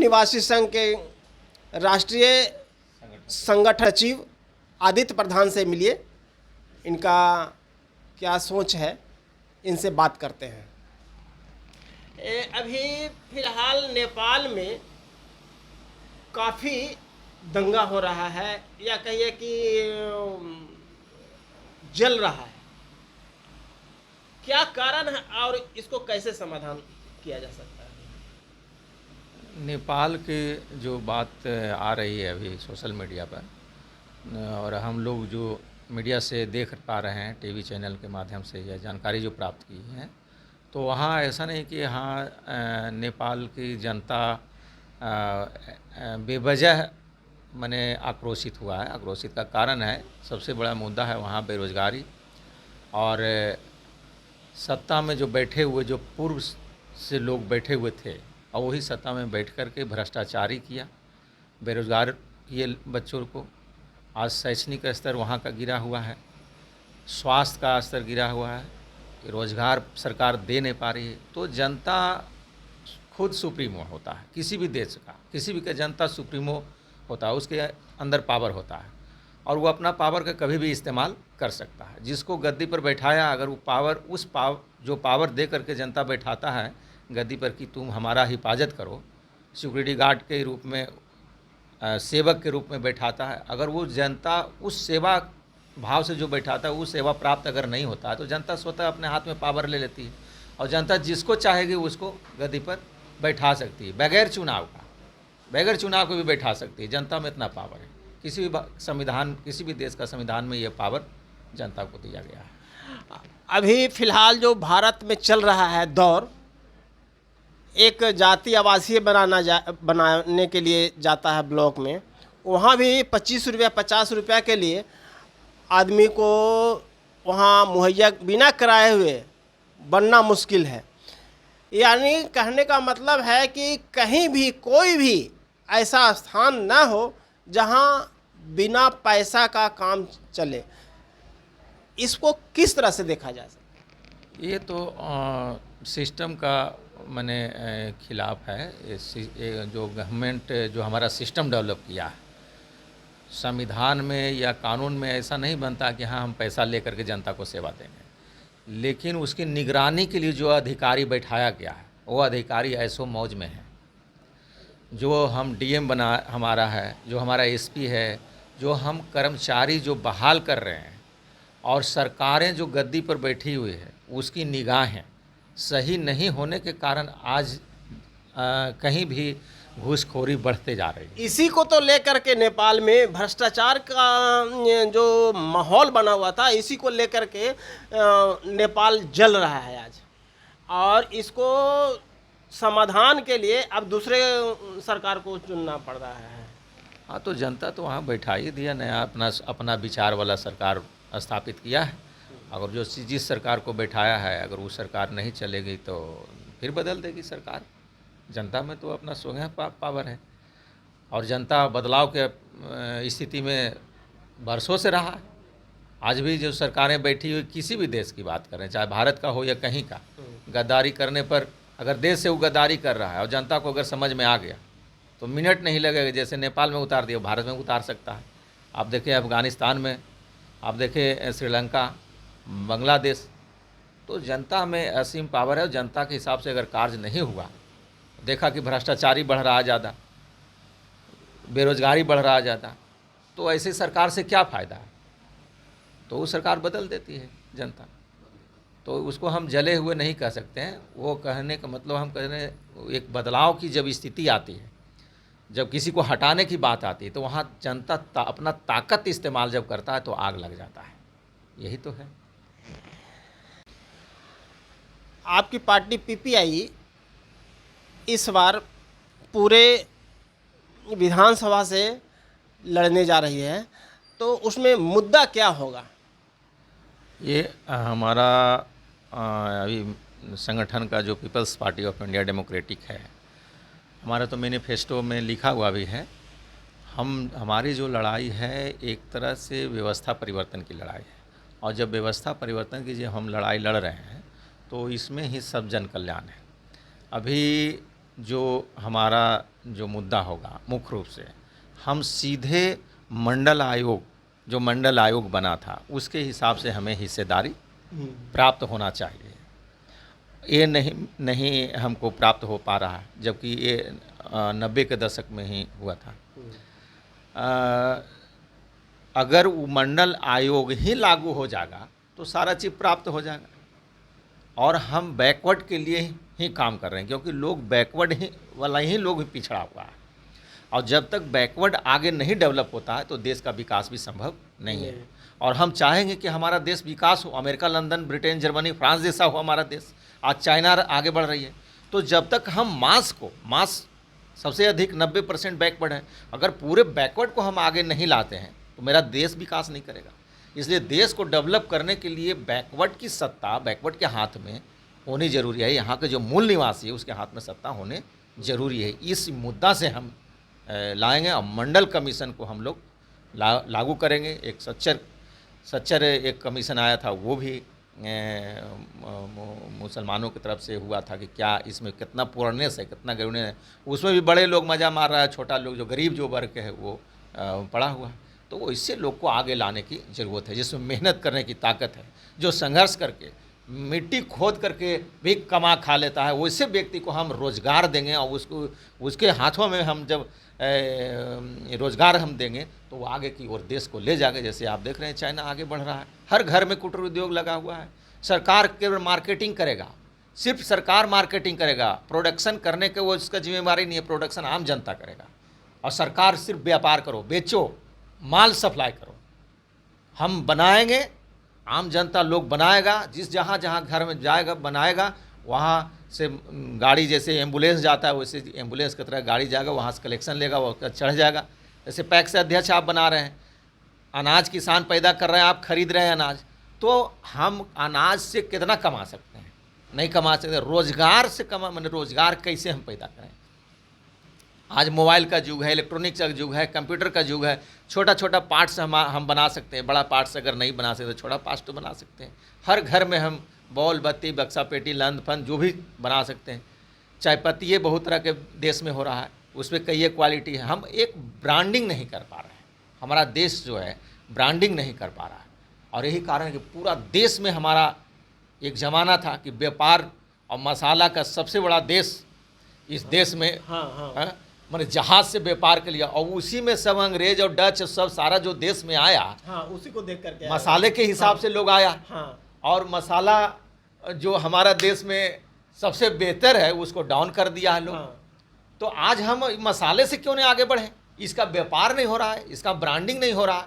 निवासी संघ के राष्ट्रीय संगठन सचिव आदित्य प्रधान से मिलिए, इनका क्या सोच है, इनसे बात करते हैं। अभी फिलहाल नेपाल में काफ़ी दंगा हो रहा है, या कहिए कि जल रहा है। क्या कारण है और इसको कैसे समाधान किया जा सकता है? नेपाल के जो बात आ रही है अभी सोशल मीडिया पर, और हम लोग जो मीडिया से देख पा रहे हैं, टीवी चैनल के माध्यम से या जानकारी जो प्राप्त की है, तो वहाँ ऐसा नहीं कि यहाँ नेपाल की जनता बेवजह माने आक्रोशित हुआ है। आक्रोशित का कारण है, सबसे बड़ा मुद्दा है वहाँ बेरोजगारी, और सत्ता में जो बैठे हुए, जो पूर्व से लोग बैठे हुए थे और वही सत्ता में बैठ कर के भ्रष्टाचारी किया, बेरोजगार किए बच्चों को। आज शैक्षणिक स्तर वहाँ का गिरा हुआ है, स्वास्थ्य का स्तर गिरा हुआ है, रोजगार सरकार दे नहीं पा रही है। तो जनता खुद सुप्रीमो होता है किसी भी देश का, किसी भी का जनता सुप्रीमो होता है, उसके अंदर पावर होता है और वो अपना पावर का कभी भी इस्तेमाल कर सकता है। जिसको गद्दी पर बैठाया, अगर वो पावर जो पावर दे करके जनता बैठाता है गद्दी पर कि तुम हमारा हिफाजत करो, सिक्योरिटी गार्ड के रूप में, सेवक के रूप में बैठाता है, अगर वो जनता उस सेवा भाव से जो बैठाता है वो सेवा प्राप्त अगर नहीं होता है, तो जनता स्वतः अपने हाथ में पावर ले लेती है और जनता जिसको चाहेगी उसको गद्दी पर बैठा सकती है, बगैर चुनाव को भी बैठा सकती है। जनता में इतना पावर है। किसी भी संविधान, किसी भी देश का संविधान में ये पावर जनता को दिया गया है। अभी फिलहाल जो भारत में चल रहा है दौर, एक जाति आवासीय बनाने के लिए जाता है ब्लॉक में, वहाँ भी 25 रुपया 50 रुपया के लिए आदमी को वहाँ मुहैया बिना कराए हुए बनना मुश्किल है। यानी कहने का मतलब है कि कहीं भी कोई भी ऐसा स्थान ना हो जहाँ बिना पैसा का काम चले। इसको किस तरह से देखा जा सकता है? ये तो सिस्टम का माने खिलाफ है। ये जो गवर्नमेंट जो हमारा सिस्टम डेवलप किया है, संविधान में या कानून में ऐसा नहीं बनता कि हाँ हम पैसा लेकर के जनता को सेवा देंगे, लेकिन उसकी निगरानी के लिए जो अधिकारी बैठाया गया है वो अधिकारी ऐसो मौज में है। जो हम डीएम हमारा है, जो हमारा एसपी है, जो हम कर्मचारी जो बहाल कर रहे हैं, और सरकारें जो गद्दी पर बैठी हुई है उसकी निगाहें सही नहीं होने के कारण आज कहीं भी घूसखोरी बढ़ते जा रही है। इसी को तो लेकर के नेपाल में भ्रष्टाचार का जो माहौल बना हुआ था, इसी को लेकर के नेपाल जल रहा है आज, और इसको समाधान के लिए अब दूसरे सरकार को चुनना पड़ रहा है। हाँ, तो जनता तो वहाँ बैठा ही दिया, नया अपना विचार वाला सरकार स्थापित किया है। अगर जो जिस सरकार को बैठाया है, अगर वो सरकार नहीं चलेगी तो फिर बदल देगी सरकार। जनता में तो अपना स्वयं पावर है, और जनता बदलाव के स्थिति में बरसों से रहा है। आज भी जो सरकारें बैठी हुई, किसी भी देश की बात करें, चाहे भारत का हो या कहीं का, गद्दारी करने पर अगर देश से वो गद्दारी कर रहा है और जनता को अगर समझ में आ गया तो मिनट नहीं लगेगा। जैसे नेपाल में उतार दिया, भारत में उतार सकता है। आप देखें अफ़गानिस्तान में, आप देखें श्रीलंका, बांग्लादेश। तो जनता में असीम पावर है, और जनता के हिसाब से अगर कार्य नहीं हुआ, देखा कि भ्रष्टाचारी बढ़ रहा है ज़्यादा, बेरोजगारी बढ़ रहा है ज़्यादा, तो ऐसे सरकार से क्या फ़ायदा है? तो वो सरकार बदल देती है जनता। तो उसको हम जले हुए नहीं कह सकते हैं। वो कहने का मतलब हम कह रहे हैं, एक बदलाव की जब स्थिति आती है, जब किसी को हटाने की बात आती है, तो वहाँ जनता अपना ताकत इस्तेमाल जब करता है तो आग लग जाता है। यही तो है। आपकी पार्टी पीपीआई इस बार पूरे विधानसभा से लड़ने जा रही है, तो उसमें मुद्दा क्या होगा? ये हमारा अभी संगठन का जो people's party of India democratic है, हमारा तो मैनिफेस्टो में लिखा हुआ भी है। हमारी जो लड़ाई है एक तरह से व्यवस्था परिवर्तन की लड़ाई है, और जब व्यवस्था परिवर्तन की जब हम लड़ाई लड़ रहे हैं तो इसमें ही सब जन कल्याण है। अभी जो हमारा जो मुद्दा होगा मुख्य रूप से हम सीधे मंडल आयोग, जो मंडल आयोग बना था उसके हिसाब से हमें हिस्सेदारी प्राप्त होना चाहिए। ये नहीं हमको प्राप्त हो पा रहा है, जबकि ये 90 के दशक में ही हुआ था। अगर वो मंडल आयोग ही लागू हो जाएगा तो सारा चीज़ प्राप्त हो जाएगा। और हम बैकवर्ड के लिए ही काम कर रहे हैं, क्योंकि लोग बैकवर्ड ही वाला ही लोग ही पिछड़ा हुआ है। और जब तक बैकवर्ड आगे नहीं डेवलप होता है तो देश का विकास भी संभव नहीं है। और हम चाहेंगे कि हमारा देश विकास हो, America, London, Britain, Germany, France जैसा हो हमारा देश। आज चाइना आगे बढ़ रही है। तो जब तक हम मास सबसे अधिक 90% बैकवर्ड है, अगर पूरे बैकवर्ड को हम आगे नहीं लाते हैं तो मेरा देश विकास नहीं करेगा। इसलिए देश को डेवलप करने के लिए बैकवर्ड की सत्ता बैकवर्ड के हाथ में होनी जरूरी है। यहाँ के जो मूल निवासी है उसके हाथ में सत्ता होने जरूरी है। इस मुद्दा से हम लाएंगे और मंडल कमीशन को हम लोग लागू करेंगे। एक सच्चर एक कमीशन आया था, वो भी मुसलमानों की तरफ से हुआ था कि क्या इसमें कितना पुअरनेस है, कितना गरीबनेस है। उसमें भी बड़े लोग मज़ा मार रहा है, छोटा लोग जो गरीब जो वर्ग है वो पड़ा हुआ है। तो वो इससे लोग को आगे लाने की ज़रूरत है, जिसमें मेहनत करने की ताकत है, जो संघर्ष करके मिट्टी खोद करके भी कमा खा लेता है, वैसे व्यक्ति को हम रोज़गार देंगे। और उसके हाथों में हम जब रोज़गार हम देंगे तो वो आगे की ओर देश को ले जाएगा। जैसे आप देख रहे हैं चाइना आगे बढ़ रहा है, हर घर में कुटीर उद्योग लगा हुआ है। सरकार केवल मार्केटिंग करेगा, सिर्फ सरकार मार्केटिंग करेगा, प्रोडक्शन करने के वो उसका जिम्मेवारी नहीं है। प्रोडक्शन आम जनता करेगा और सरकार सिर्फ व्यापार करो, बेचो, माल सप्लाई करो। हम बनाएंगे, आम जनता लोग बनाएगा, जहाँ जहाँ घर में जाएगा बनाएगा, वहाँ से गाड़ी जैसे एम्बुलेंस जाता है वैसे एम्बुलेंस की तरह गाड़ी जाएगा, वहाँ से कलेक्शन लेगा, वो चढ़ जाएगा। जैसे पैक्स अध्यक्ष आप बना रहे हैं, अनाज किसान पैदा कर रहे हैं, आप खरीद रहे हैं अनाज, तो हम अनाज से कितना कमा सकते हैं? नहीं कमा सकते। रोज़गार से मैंने रोज़गार कैसे हम पैदा करें? आज मोबाइल का युग है, इलेक्ट्रॉनिक्स का युग है, कंप्यूटर का युग है। छोटा छोटा पार्ट्स हम बना सकते हैं, बड़ा पार्ट्स अगर नहीं बना सकते छोटा पार्ट्स तो बना सकते हैं। हर घर में हम बॉल बत्ती बक्सा पेटी लंद फंद जो भी बना सकते हैं। चाय पत्ती ये बहुत तरह के देश में हो रहा है, उसमें कई क्वालिटी है। हम एक ब्रांडिंग नहीं कर पा रहे हैं, हमारा देश जो है ब्रांडिंग नहीं कर पा रहा है। और यही कारण है कि पूरा देश में हमारा एक ज़माना था कि व्यापार और मसाला का सबसे बड़ा देश इस देश में मैंने जहाज से व्यापार के लिया। और उसी में सब अंग्रेज और डच सब सारा जो देश में आया, उसी को देख करके मसाले के हिसाब से लोग आया। और मसाला जो हमारा देश में सबसे बेहतर है उसको डाउन कर दिया है लोग। तो आज हम मसाले से क्यों नहीं आगे बढ़े? इसका व्यापार नहीं हो रहा है, इसका ब्रांडिंग नहीं हो रहा है।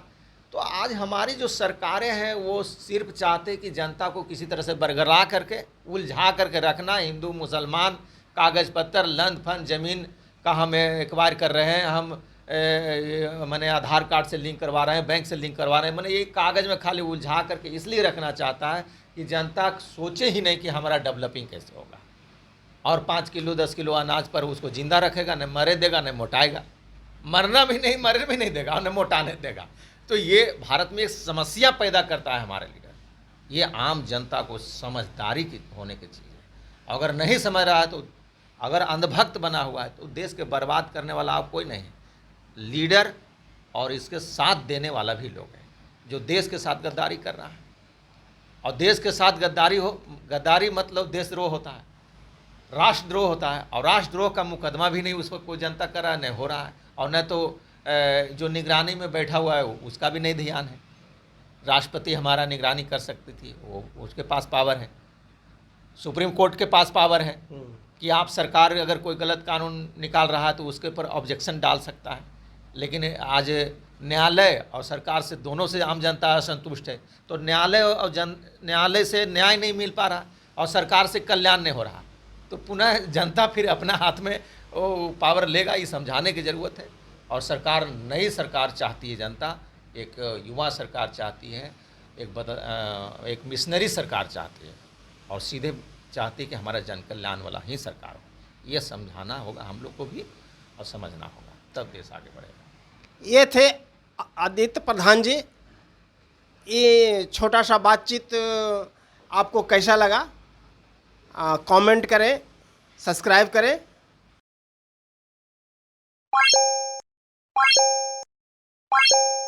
तो आज हमारी जो सरकारें हैं वो सिर्फ चाहते कि जनता को किसी तरह से बरगला करके उलझा करके रखना। हिंदू मुसलमान, कागज़ पत्तर, लंद फंद, ज़मीन का हम एक्वायर कर रहे हैं, हम मैंने आधार कार्ड से लिंक करवा रहे हैं, बैंक से लिंक करवा रहे हैं। मैंने ये कागज़ में खाली उलझा करके इसलिए रखना चाहता है कि जनता सोचे ही नहीं कि हमारा डेवलपिंग कैसे होगा। और 5 किलो 10 किलो अनाज पर उसको जिंदा रखेगा, न मरे देगा न मोटाएगा, मरना भी नहीं मरने भी नहीं देगा, न मोटाने देगा। तो ये भारत में एक समस्या पैदा करता है हमारे लीडर। ये आम जनता को समझदारी की होने की चीज़ है। अगर नहीं समझ रहा है तो, अगर अंधभक्त बना हुआ है तो देश के बर्बाद करने वाला आप कोई नहीं है। लीडर और इसके साथ देने वाला भी लोग हैं जो देश के साथ गद्दारी कर रहा है। और देश के साथ गद्दारी मतलब देशद्रोह होता है, राष्ट्रद्रोह होता है। और राष्ट्रद्रोह का मुकदमा भी नहीं उस पर कोई जनता कर रहा है, नहीं हो रहा है। और न तो जो निगरानी में बैठा हुआ है उसका भी नहीं ध्यान है। राष्ट्रपति हमारा निगरानी कर सकती थी, वो उसके पास पावर है, सुप्रीम कोर्ट के पास पावर है कि आप सरकार अगर कोई गलत कानून निकाल रहा है तो उसके ऊपर ऑब्जेक्शन डाल सकता है। लेकिन आज न्यायालय और सरकार से दोनों से आम जनता असंतुष्ट है। तो न्यायालय से न्याय नहीं मिल पा रहा और सरकार से कल्याण नहीं हो रहा, तो पुनः जनता फिर अपना हाथ में वो पावर लेगा, ये समझाने की ज़रूरत है। और सरकार, नई सरकार चाहती है जनता, एक युवा सरकार चाहती है, एक मिशनरी सरकार चाहती है और सीधे चाहती है कि हमारा जन कल्याण वाला ही सरकार हो। ये समझाना होगा हम लोग को भी और समझना होगा, तब देश आगे बढ़ेगा। ये थे आदित्य प्रधान जी। ये छोटा सा बातचीत आपको कैसा लगा? कमेंट करें, सब्सक्राइब करें है।